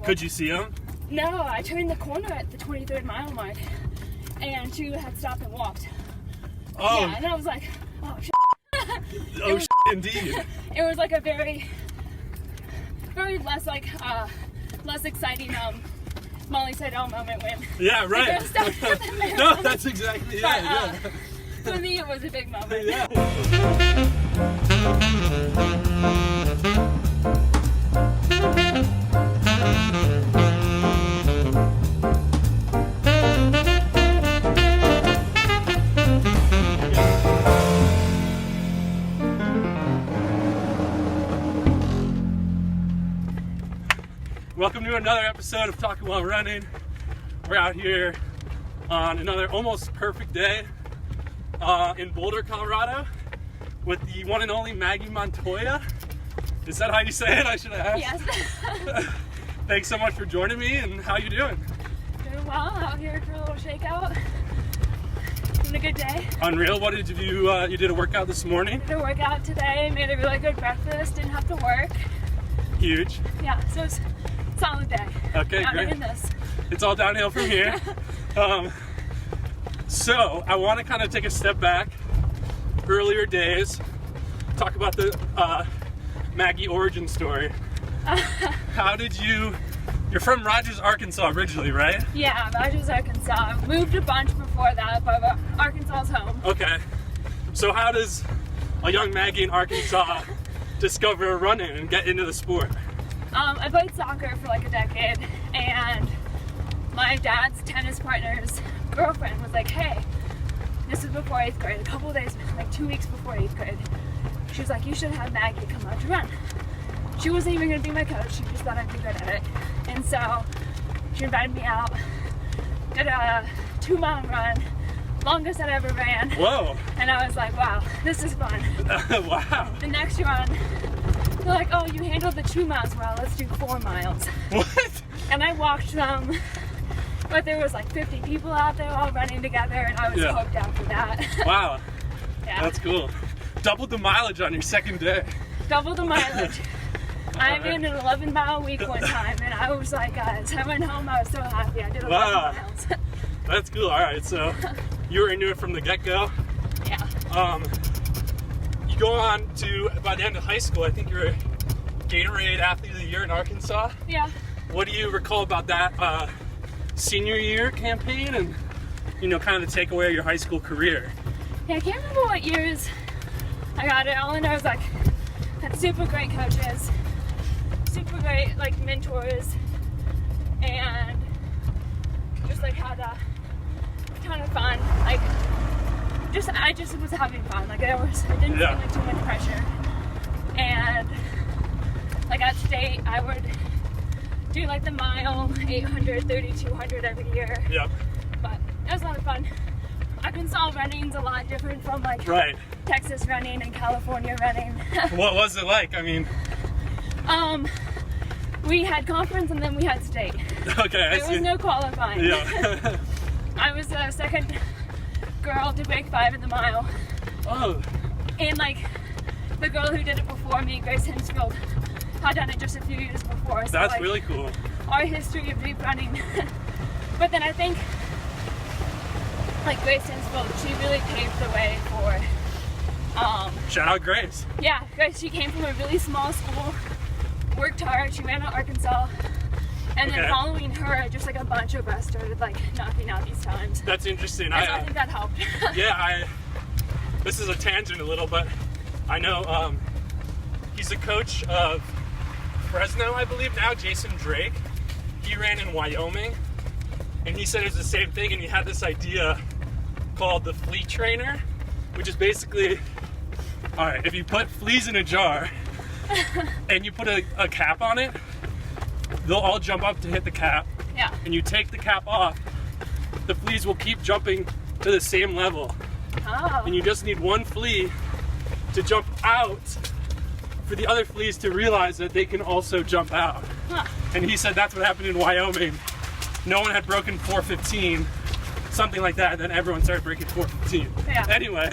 Could you see him? No, I turned the corner at the 23rd mile mark, and she had stopped and walked. Oh. Yeah, and I was like, oh, shit. Oh, indeed. It was like a very less like, less exciting, Molly Seidel moment when Yeah, right. the girl stopped at the marathon. No, that's exactly, But, yeah. for me, it was a big moment. Yeah. Welcome to another episode of Talking While Running. We're out here on another almost perfect day in Boulder, Colorado with the one and only Maggie Montoya. Is that how you say it? I should have asked. Yes. Thanks so much for joining me, and how you doing? Doing well, out here for a little shakeout. Having a good day. Unreal. What did you do? You did a workout this morning? Did a workout today, made a really good breakfast, didn't have to work. Huge. Yeah, so it's a solid day. Okay, Not great. even this. It's all downhill from here. So I want to kind of take a step back, earlier days, talk about the Maggie origin story. How did you're from Rogers, Arkansas originally, right? Yeah, Rogers, Arkansas. I moved a bunch before that, but Arkansas's home. Okay. So how does a young Maggie in Arkansas discover running and get into the sport? I played soccer for like a decade, and my dad's tennis partner's girlfriend was like, hey, this is before 8th grade, a couple of days, like 2 weeks before 8th grade. She was like, you should have Maggie come out to run. She wasn't even going to be my coach, she just thought I'd be good at it. And so she invited me out, did a 2-mile run, longest I'd ever ran. Whoa. And I was like, wow, this is fun. Wow. The next run, they're like, oh, you handled the 2 miles well, let's do 4 miles. What? And I walked them, but there was like 50 people out there all running together, and I was hooked after that. Wow. Yeah. That's cool. Doubled the mileage on your second day. Double the mileage. I ran an 11-mile week one time, and I was like, guys, I went home, I was so happy. I did 11 miles. That's cool. All right, so you were into it from the get-go. Yeah. You go on to, by the end of high school, I think you're a Gatorade Athlete of the Year in Arkansas. Yeah. What do you recall about that senior year campaign and, kind of the takeaway of your high school career? Yeah, I can't remember what years I got it. All I know is like, had super great coaches, super great like mentors, and just like had a ton of fun. Like, I just was having fun. Like I didn't feel like too much pressure. And like at state, I would do like the mile, 800, 30, 200 every year. Yep. But it was a lot of fun. Arkansas running's a lot different from like Texas running and California running. What was it like? I mean, we had conference and then we had state. Okay, I see. There was no qualifying. Yeah. I was the second girl to break 5 in the mile. Oh. And like the girl who did it before me, Grace Hensfield, had done it just a few years before. So That's like, really cool. our history of deep running. But then I think like Grace Hensfield, she really paved the way for Shout out Grace. Yeah, Grace, she came from a really small school, worked hard, she ran to Arkansas, and then following her, just like a bunch of us started like knocking out these times. That's interesting. I think that helped. Yeah, this is a tangent a little, but I know he's a coach of Fresno, I believe now, Jason Drake. He ran in Wyoming, and he said it was the same thing, and he had this idea called the flea trainer, which is basically, all right, if you put fleas in a jar and you put a cap on it, they'll all jump up to hit the cap. Yeah. And you take the cap off, the fleas will keep jumping to the same level. Oh. And you just need one flea to jump out for the other fleas to realize that they can also jump out. Huh. And he said that's what happened in Wyoming. No one had broken 4:15, something like that, and then everyone started breaking 4:15. Yeah. Anyway.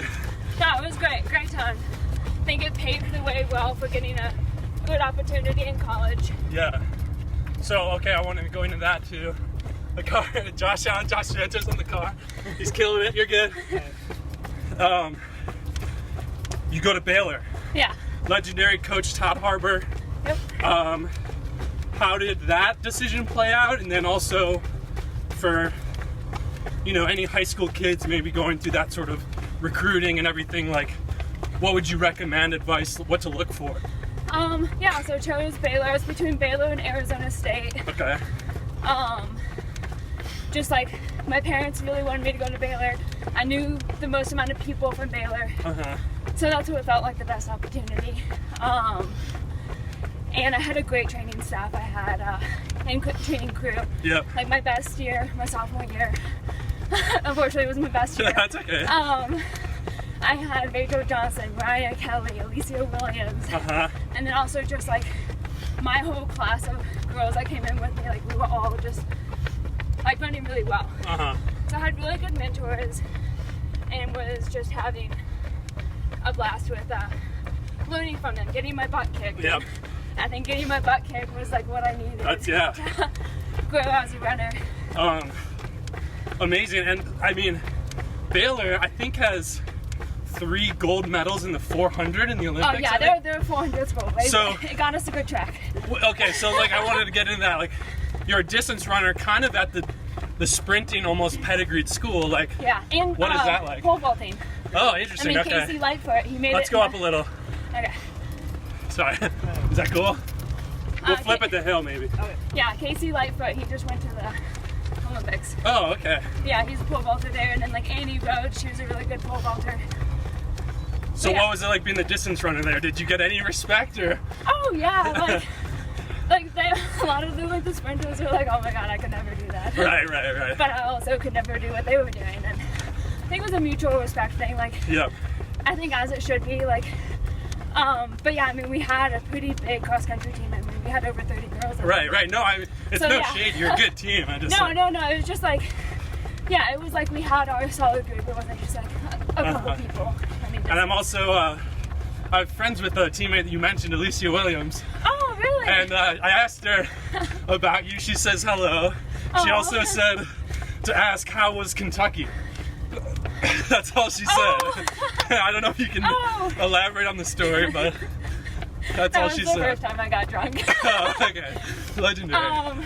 Yeah, it was great time. I think it paved the way well for getting a good opportunity in college. Yeah. So, okay, I want to go into that too. The car, Josh Genters on the car. He's killing it. You're good. You go to Baylor. Yeah. Legendary coach Todd Harbor. Yep. How did that decision play out? And then also for, any high school kids maybe going through that sort of recruiting and everything, like, what would you recommend, advice, what to look for? Yeah, so chose Baylor. I was between Baylor and Arizona State. Okay. Just like my parents really wanted me to go to Baylor. I knew the most amount of people from Baylor. So that's what felt like the best opportunity. And I had a great training staff. I had and training crew. Yep. Like my best year, my sophomore year. Unfortunately, it was my best year. That's okay. I had Rachel Johnson, Mariah Kelly, Alicia Williams, and then also just like my whole class of girls that came in with me, like we were all just like running really well. So I had really good mentors and was just having a blast with learning from them, getting my butt kicked. Yep. I think getting my butt kicked was like what I needed. That's to grow as a runner. Amazing. And I mean, Baylor, I think, has 3 gold medals in the 400 in the Olympics. Oh yeah, they're 400 gold. So it got us a good track. Okay, so like I wanted to get into that. Like, you're a distance runner, kind of at the sprinting, almost pedigreed school. Like, yeah, and what is that like? Pole vaulting. Oh, interesting. I mean, Okay. Casey Lightfoot, he made Let's it. go up a little. Okay. Sorry. Is that cool? We'll flip it the hill, maybe. Okay. Yeah, Casey Lightfoot, he just went to the Olympics. Oh, okay. Yeah, he's a pole vaulter there, and then like Annie Rhodes, she was a really good pole vaulter. So yeah. what was it like being the distance runner there? Did you get any respect or? Oh yeah, a lot of the sprinters were like, oh my god, I could never do that. Right. But I also could never do what they were doing, and I think it was a mutual respect thing. Like, Yep. I think as it should be. Like, but yeah, I mean, we had a pretty big cross country team. I mean, we had over 30 girls. Right. No, it's So, no yeah. shade. You're a good team. I just No. It was just like, yeah, it was like we had our solid group. It wasn't just like a couple people. I mean, And I'm also I'm friends with a teammate that you mentioned, Alicia Williams. Oh, really? And I asked her about you. She says hello. She Oh. also said to ask how was Kentucky. That's all she said. Oh. I don't know if you can elaborate on the story, but that's all that was she the said. first time I got drunk. Oh, okay. Legendary.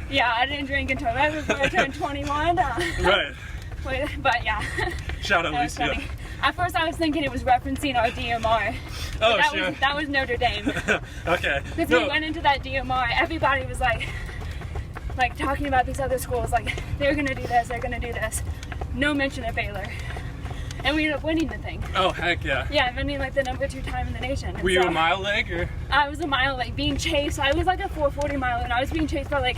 Yeah, I didn't drink until right before I turned 21. Right. But yeah. Shout out That was Alicia. funny. At first I was thinking it was referencing our DMR. Oh, But sure. that was Notre Dame. Okay. Because No. we went into that DMR, everybody was like talking about these other schools, like they're gonna do this, they're gonna do this. No mention of Baylor. And we ended up winning the thing. Oh, heck yeah. Yeah, winning like the number 2 time in the nation. And Were you so a mile leg or? I was a mile, like being chased. I was like a 440 mile, and I was being chased by like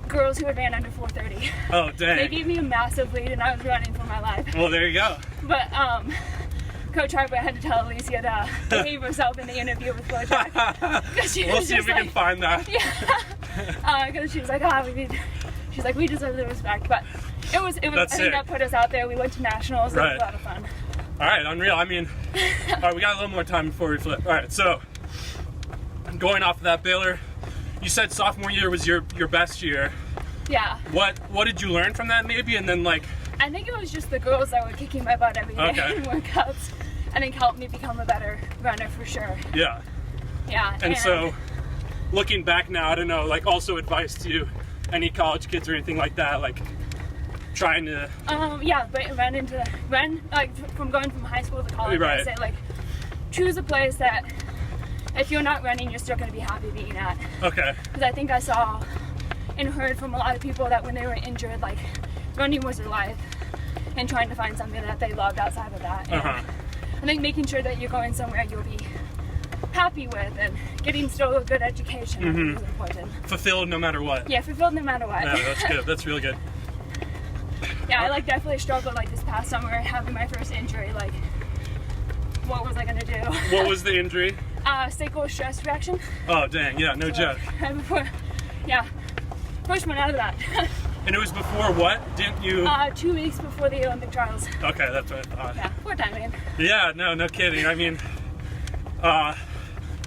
girls who had ran under 430. Oh, dang. They gave me a massive lead, and I was running for my life. Well, there you go. But Coach Harper had to tell Alicia to behave herself in the interview with Coach Harper. We'll see if we can find that. Yeah. Because she was like, we deserve the respect. But it was. That's I think sick. that put us out there. We went to nationals. Right. It was a lot of fun. All right, unreal. I mean, all right, we got a little more time before we flip. All right, so going off of that, Baylor, you said sophomore year was your best year. Yeah. What did you learn from that maybe? And then like, I think it was just the girls that were kicking my butt every day Okay. in workouts. I think helped me become a better runner for sure. yeah. Yeah. And so looking back now, I don't know, like also advice to any college kids or anything like that, like trying to. Yeah, but run like from going from high school to college. Right. I say like choose a place that if you're not running, you're still going to be happy being at. Okay. Because I think I saw and heard from a lot of people that when they were injured, like running was their life, and trying to find something that they loved outside of that. And I think making sure that you're going somewhere you'll be happy with and getting still a good education I think is important. Fulfilled no matter what. Yeah, fulfilled no matter what. Yeah, that's good. That's really good. Yeah, I like definitely struggled like this past summer having my first injury. Like, what was I gonna do? What was the injury? Sacral stress reaction. Oh, dang. Yeah, no joke. Right before, yeah, first one out of that. And it was before what? Didn't you? 2 weeks before the Olympic trials. Okay, that's what I thought. Yeah, poor timing. Yeah, no kidding. I mean,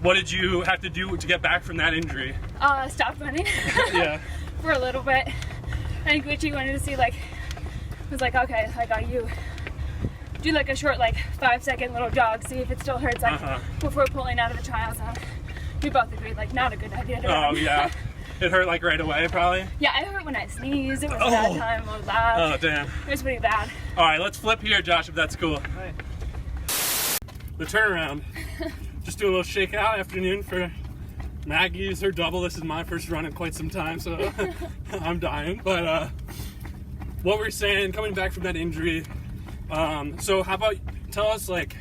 what did you have to do to get back from that injury? Stopped running. Yeah. For a little bit. I think Richie wanted to see, like, was like, okay, like, you do like a short, like, 5-second little jog, see if it still hurts, like, before pulling out of the trial. So we both agreed, like, not a good idea to run. Oh, yeah. It hurt, like, right away, probably? Yeah, it hurt when I sneezed. It was a bad time. It was loud. Oh, damn. It was pretty bad. All right, let's flip here, Josh, if that's cool. Right. The turnaround. Just do a little shakeout afternoon for Maggie's her double. This is my first run in quite some time, so I'm dying. But what we're saying, coming back from that injury, so how about tell us, like,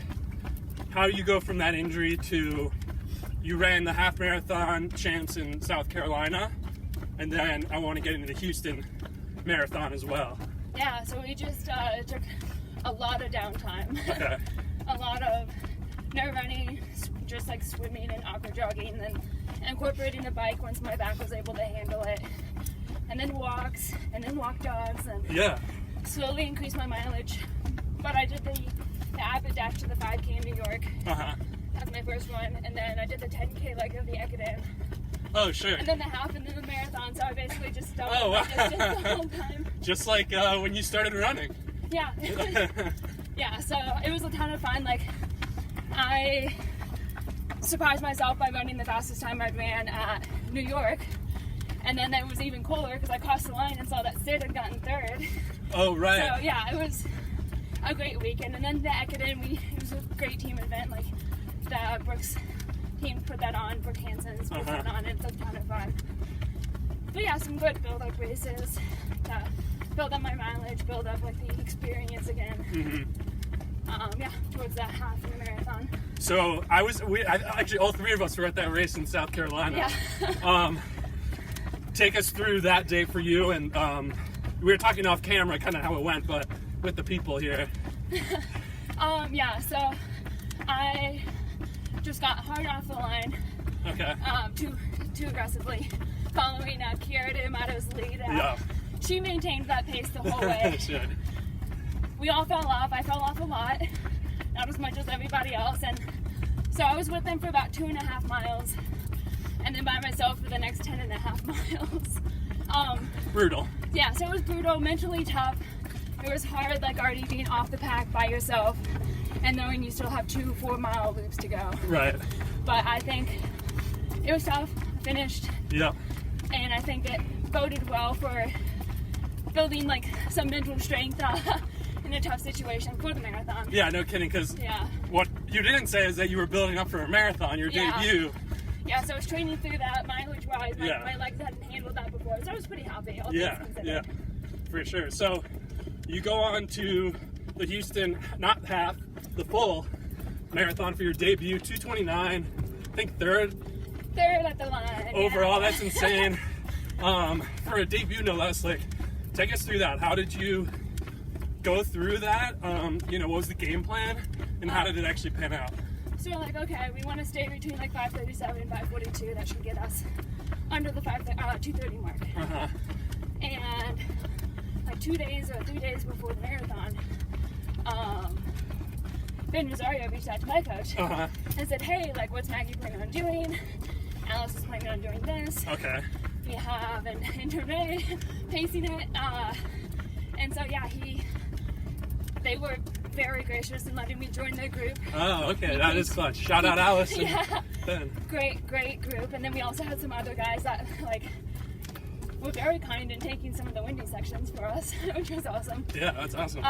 how you go from that injury to you ran the half marathon champs in South Carolina, and then I want to get into the Houston marathon as well. Yeah, so we just took a lot of downtime. Okay. A lot of no running, just like swimming and aqua jogging, and incorporating the bike once my back was able to handle it, and then walks, and then walk jogs, and Yeah. slowly increase my mileage. But I did the Abbott dash to the 5K in New York. That was my first one, and then I did the 10K leg of the Ekiden, Oh, sure. and then the half, and then the marathon. So I basically just stuck Oh, with wow. my distance the whole time. Just like when you started running. Yeah. Yeah, so it was a ton of fun. Like, I surprised myself by running the fastest time I ran at New York, and then it was even cooler because I crossed the line and saw that Sid had gotten third. Oh, right. So yeah, it was a great weekend. And then the Ekiden, it was a great team event. Like, the Brooks team put that on, Brooke Hansen's put that on, and it's a ton of fun. But yeah, some good build-up races to build up my mileage, build up like the experience again. Yeah, towards that half of the marathon. So actually all three of us were at that race in South Carolina. Yeah. Take us through that day for you, and we were talking off camera kind of how it went, but with the people here. Yeah, so I just got hard off the line. Okay. Too aggressively, following Kiara D'Amato's lead. Yeah. She maintained that pace the whole way. Shit. We all fell off. I fell off a lot, not as much as everybody else, and so I was with them for about 2.5 miles, and then by myself for the next 10.5 miles. Brutal. Yeah, so it was brutal, mentally tough. It was hard, like, already being off the pack by yourself and knowing you still have 2 4-mile loops to go. Right. But I think it was tough. I finished. Yeah. And I think it boded well for building, like, some mental strength in a tough situation for the marathon. Yeah, no kidding, because Yeah. what you didn't say is that you were building up for a marathon, your Yeah. debut. Yeah, so I was training through that mileage-wise. Yeah. My legs hadn't handled that before, so I was pretty happy. All Yeah, things considered. yeah, for sure. So you go on to the Houston, not half, the full marathon for your debut, 2:29, I think third Third at the line. overall. Yeah. That's insane. For a debut, no less. Like, take us through that. How did you go through that? What was the game plan, and how did it actually pan out? So we're like, okay, we want to stay between like 5:37 and 5:42. That should get us under the 2:30 mark. And like 2 days or 3 days before the marathon, Ben Rosario reached out to my coach and said, hey, like, what's Maggie planning on doing? Alice is planning on doing this. Okay. We have an intern pacing it. And so, yeah, they were very gracious in letting me join their group. Oh, okay. That is fun. Shout out Alice and Yeah. Ben. Great group. And then we also had some other guys that, like, were very kind in taking some of the windy sections for us, which was awesome. Yeah, that's awesome.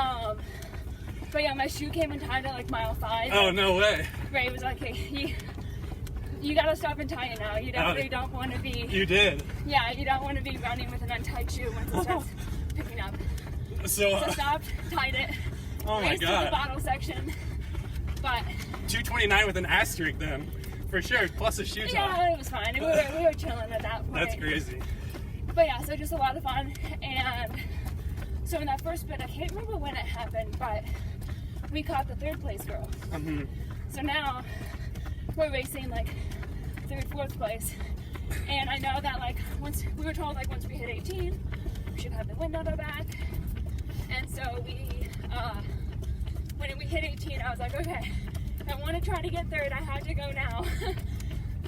But yeah, my shoe came untied at like mile 5. Oh, no way. Ray was like, hey, you gotta stop and tie it now. You definitely don't want to be. You did. Yeah, you don't want to be running with an untied shoe once it starts picking up. So Stopped, tied it. oh my raced to God. the bottle section. But 2:29 with an asterisk then, for sure. Plus a shoe top. yeah, it was fine. We were chilling at that point. That's crazy. But yeah, so just a lot of fun. And so in that first bit, I can't remember when it happened, but we caught the 3rd place girl. So now we're racing like 3rd, 4th place. And I know that like once we hit 18, we should have the wind on our back. And so when we hit 18, I was like, okay, I want to try to get 3rd. I had to go now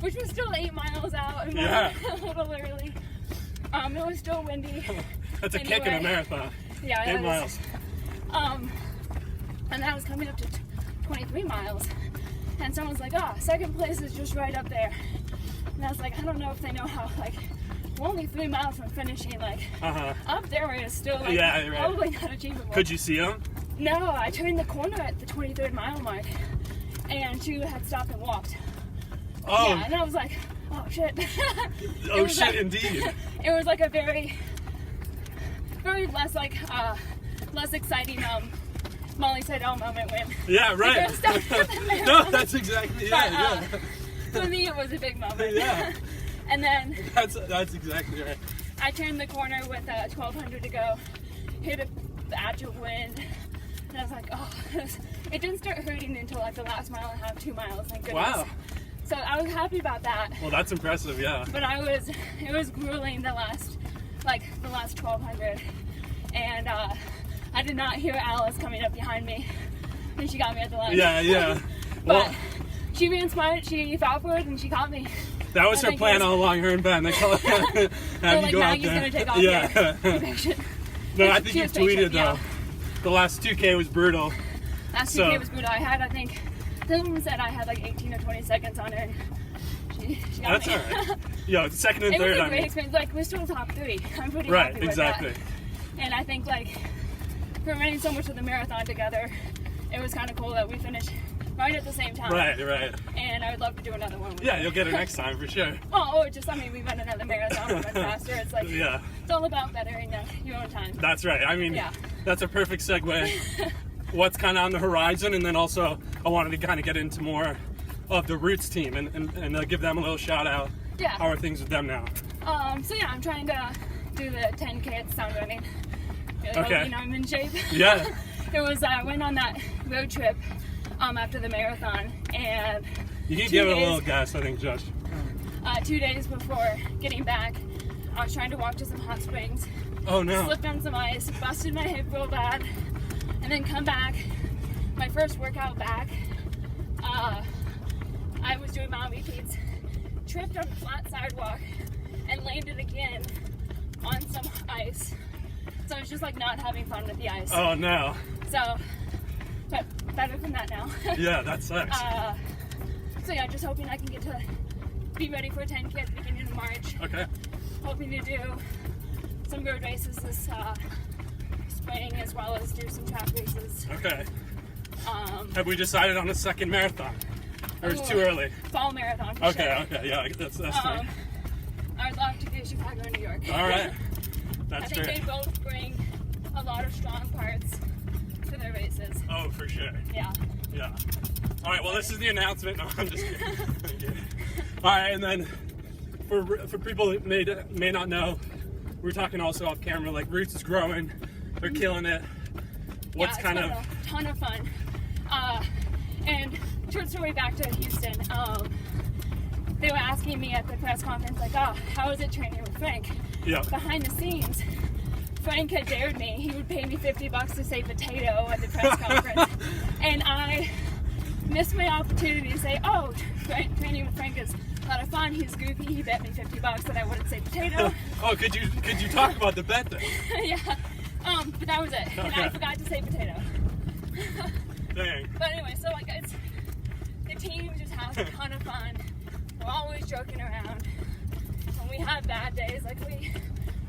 which was still 8 miles out. And a little early. It was still windy. That's a kick in a marathon. Yeah, 8 miles. And I was coming up to 23 miles. And someone's like, oh, second place is just right up there. And I was like, I don't know if they know how, like, we're only 3 miles from finishing, like, up there is still, like, probably not achievable. Could you see them? No, I turned the corner at the 23rd mile mark, and she had stopped and walked. Oh. Yeah, and I was like, oh, shit. Oh, shit, like, indeed. It was, like, a very less, like, less exciting, Molly said, "Oh," moment when. Yeah, right. No, that's exactly For me, it was a big moment. Yeah. And then. That's exactly right. I turned the corner with 1,200 to go, hit a batch of wind, and I was like, oh, it didn't start hurting until like the last mile and a half, 2 miles. Thank goodness. Wow. So I was happy about that. Well, that's impressive, yeah. But it was grueling the last 1,200, and I did not hear Alice coming up behind me, and she got me at the line. Yeah. But she ran smart, she fought for it, and she caught me. That was her plan all along, her and Ben. They call it, have you go Maggie's out there. Gonna take off. Yeah. No, I think you tweeted, though. Yeah. The last 2K was brutal. Last 2K was brutal. I think, someone said I had like 18 or 20 seconds on her, and she got me. That's all right. Yo, second and third, It was a great experience. Like, we're still top 3. I'm pretty happy with exactly. that. And I think, like, for running so much of the marathon together, it was kind of cool that we finished right at the same time. Right. And I would love to do another one with Yeah, you'll get it next time for sure. Or just, we run another marathon, we run faster. It's like, it's all about bettering your own time. That's right. I mean, that's a perfect segue. What's kind of on the horizon, and then also I wanted to kind of get into more of the Roots team and give them a little shout out. Yeah. How are things with them now? I'm trying to do the 10K at Sound Running. Okay. I'm in shape. Yeah. I went on that road trip after the marathon, and you can give it a little gas, I think, Josh. 2 days before getting back, I was trying to walk to some hot springs. Oh no. Slipped on some ice, busted my hip real bad, and then come back. My first workout back, I was doing mile repeats, tripped on a flat sidewalk, and landed again on some ice. So I was just like not having fun with the ice. Oh no. So, but better than that now. Yeah, that sucks. Just hoping I can get to be ready for a 10K at the beginning of March. Okay. Hoping to do some road races this spring, as well as do some track races. Okay. Have we decided on a second marathon? Or it's too early? Fall marathon. For okay, sure. Yeah, that's fine. I would love to do Chicago and New York. All right. That's I think great. they both bring a lot of strong parts to their races. Oh, for sure. Yeah. All right, well, this is the announcement. No, I'm just kidding. All right, and then for people that may not know, we're talking also off camera, like Roots is growing. They're killing it. What's kind of... a ton of fun. And short story back to Houston. They were asking me at the press conference, like, oh, how is it training with Frank? Yeah. Behind the scenes, Frank had dared me. He would pay me $50 to say potato at the press conference. And I missed my opportunity to say, oh, training with Frank is a lot of fun. He's goofy. He bet me $50 that I wouldn't say potato. Oh, could you talk about the bet then? Yeah. But that was it. Okay. And I forgot to say potato. Dang. But anyway, so like the team just has a ton of fun. We're always joking around. When we have bad days, like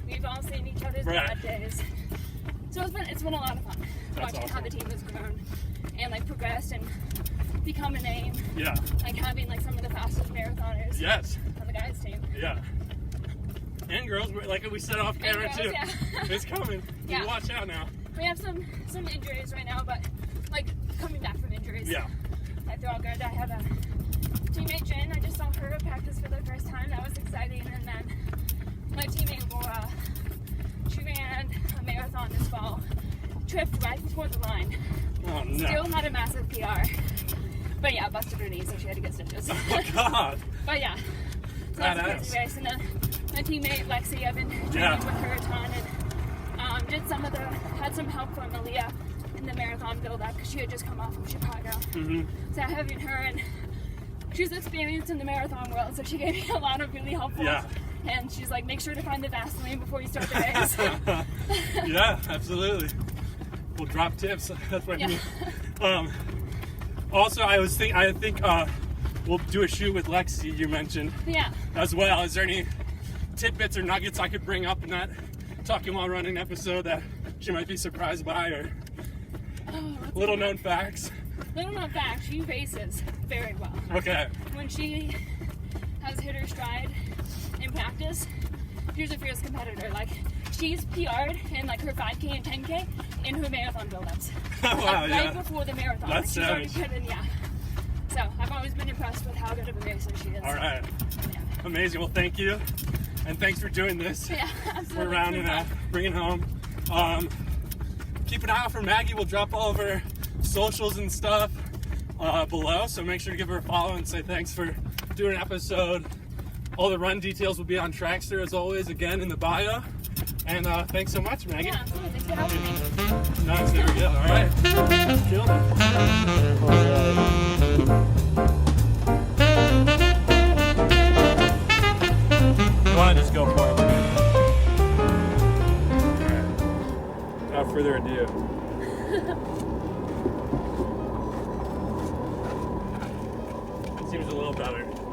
we've all seen each other's bad days. So it's been a lot of fun watching how the team has grown and like progressed and become a name. Yeah. Like having like some of the fastest marathoners. Yes. On the guys' team. Yeah. And girls, like we said off camera too. Yeah. It's coming. Yeah. You watch out now. We have some injuries right now, but like coming back from injuries. Yeah. They're all good. I have a teammate, Jen. I just saw her practice for the first time. That was exciting. And then my teammate, Laura, she ran a marathon this fall. Tripped right before the line. Oh, no. Still not a massive PR. But yeah, busted her knee, so she had to get stitches. Oh, God. But yeah. So that's a crazy race. And then my teammate, Lexi, I've been training with her a ton. And had some help from Aaliyah in the marathon build-up because she had just come off from Chicago. Mm-hmm. So having her, and she's experienced in the marathon world, so she gave me a lot of really helpful. Yeah. And she's like, make sure to find the Vaseline before you start the race. Yeah, absolutely. We'll drop tips. That's what I Yeah. mean. Also, I think we'll do a shoot with Lexi, you mentioned, Yeah. as well. Is there any tidbits or nuggets I could bring up in that Talking While Running episode that she might be surprised by, or little known facts? Little known fact, she races very well. Okay. When she has hit her stride in practice, she's a fierce competitor. Like, she's PR'd in like her 5K and 10K in her marathon build-ups. Wow, Like, yeah. right before the marathon. That's She's already savage. put in, yeah. So I've always been impressed with how good of a racer she is. All right. Yeah. Amazing. Well, thank you. And thanks for doing this. Yeah, absolutely. We're rounding It's been up, fun. bringing home. Keep an eye out for Maggie. We'll drop all of her socials and stuff below, so make sure to give her a follow and say thanks for doing an episode. All the run details will be on Trackster, as always, again in the bio. And thanks so much, Maggie. Yeah, absolutely. Thanks for having me. Nice, there we go. All right. Killed it. You want to just go for it? All right. Without further ado. Seems a little better.